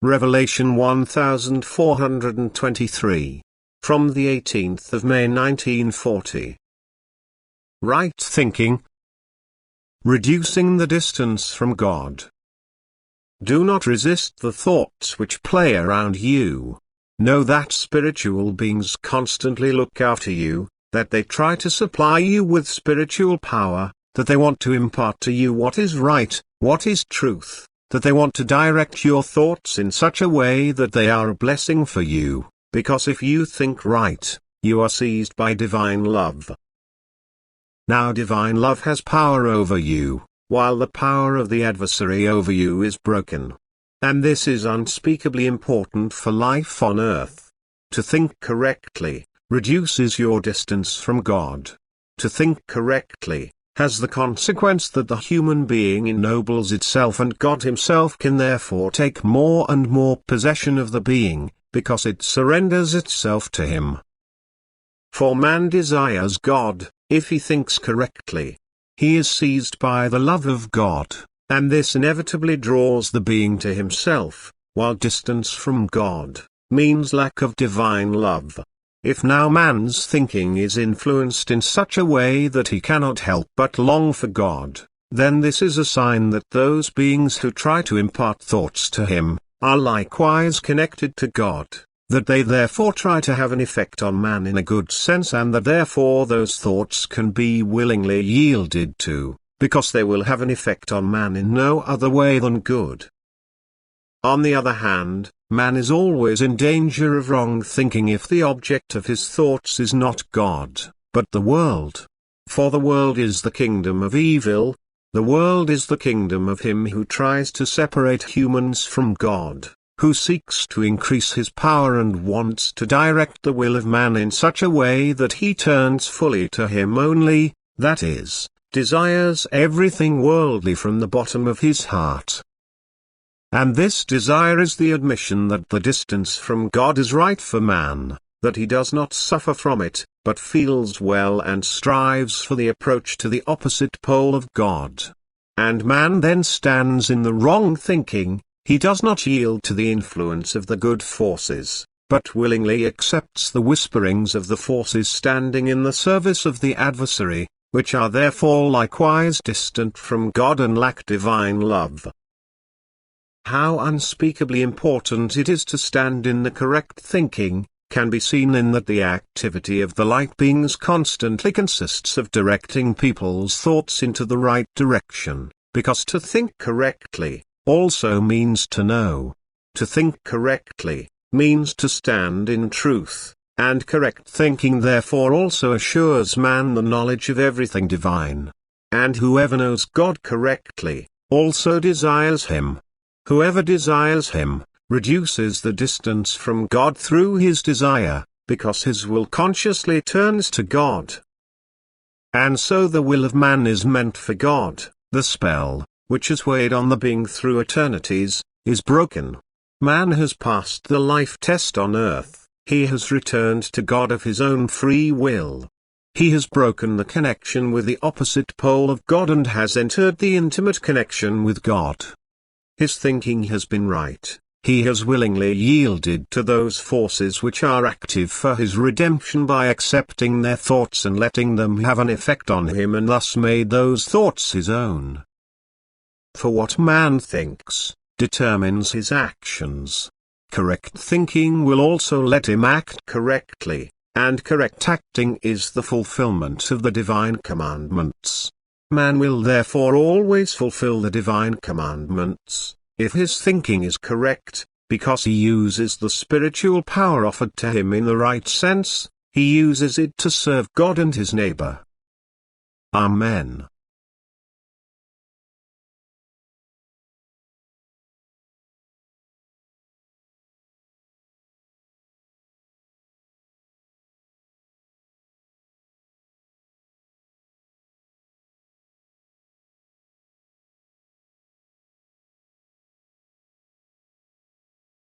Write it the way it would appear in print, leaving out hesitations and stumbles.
Revelation 1423. From the 18th of May 1940. Right thinking. Reducing the distance from God. Do not resist the thoughts which play around you. Know that spiritual beings constantly look after you, that they try to supply you with spiritual power, that they want to impart to you what is right, what is truth, that they want to direct your thoughts in such a way that they are a blessing for you, because if you think right, you are seized by divine love. Now divine love has power over you, while the power of the adversary over you is broken. And this is unspeakably important for life on earth. To think correctly reduces your distance from God. To think correctly has the consequence that the human being ennobles itself, and God himself can therefore take more and more possession of the being, because it surrenders itself to him. For man desires God. If he thinks correctly, he is seized by the love of God, and this inevitably draws the being to himself, while distance from God means lack of divine love. If now man's thinking is influenced in such a way that he cannot help but long for God, then this is a sign that those beings who try to impart thoughts to him are likewise connected to God, that they therefore try to have an effect on man in a good sense, and that therefore those thoughts can be willingly yielded to, because they will have an effect on man in no other way than good. On the other hand, man is always in danger of wrong thinking if the object of his thoughts is not God, but the world. For the world is the kingdom of evil. The world is the kingdom of him who tries to separate humans from God, who seeks to increase his power and wants to direct the will of man in such a way that he turns fully to him only, that is, desires everything worldly from the bottom of his heart. And this desire is the admission that the distance from God is right for man, that he does not suffer from it, but feels well and strives for the approach to the opposite pole of God. And man then stands in the wrong thinking. He does not yield to the influence of the good forces, but willingly accepts the whisperings of the forces standing in the service of the adversary, which are therefore likewise distant from God and lack divine love. How unspeakably important it is to stand in the correct thinking, can be seen in that the activity of the light beings constantly consists of directing people's thoughts into the right direction, because to think correctly also means to know. To think correctly means to stand in truth, and correct thinking therefore also assures man the knowledge of everything divine. And whoever knows God correctly, also desires him. Whoever desires him, reduces the distance from God through his desire, because his will consciously turns to God. And so the will of man is meant for God. The spell, which has weighed on the being through eternities, is broken. Man has passed the life test on earth. He has returned to God of his own free will. He has broken the connection with the opposite pole of God and has entered the intimate connection with God. His thinking has been right. He has willingly yielded to those forces which are active for his redemption by accepting their thoughts and letting them have an effect on him, and thus made those thoughts his own. For what man thinks, determines his actions. Correct thinking will also let him act correctly, and correct acting is the fulfillment of the divine commandments. Man will therefore always fulfill the divine commandments, if his thinking is correct, because he uses the spiritual power offered to him in the right sense. He uses it to serve God and his neighbor. Amen.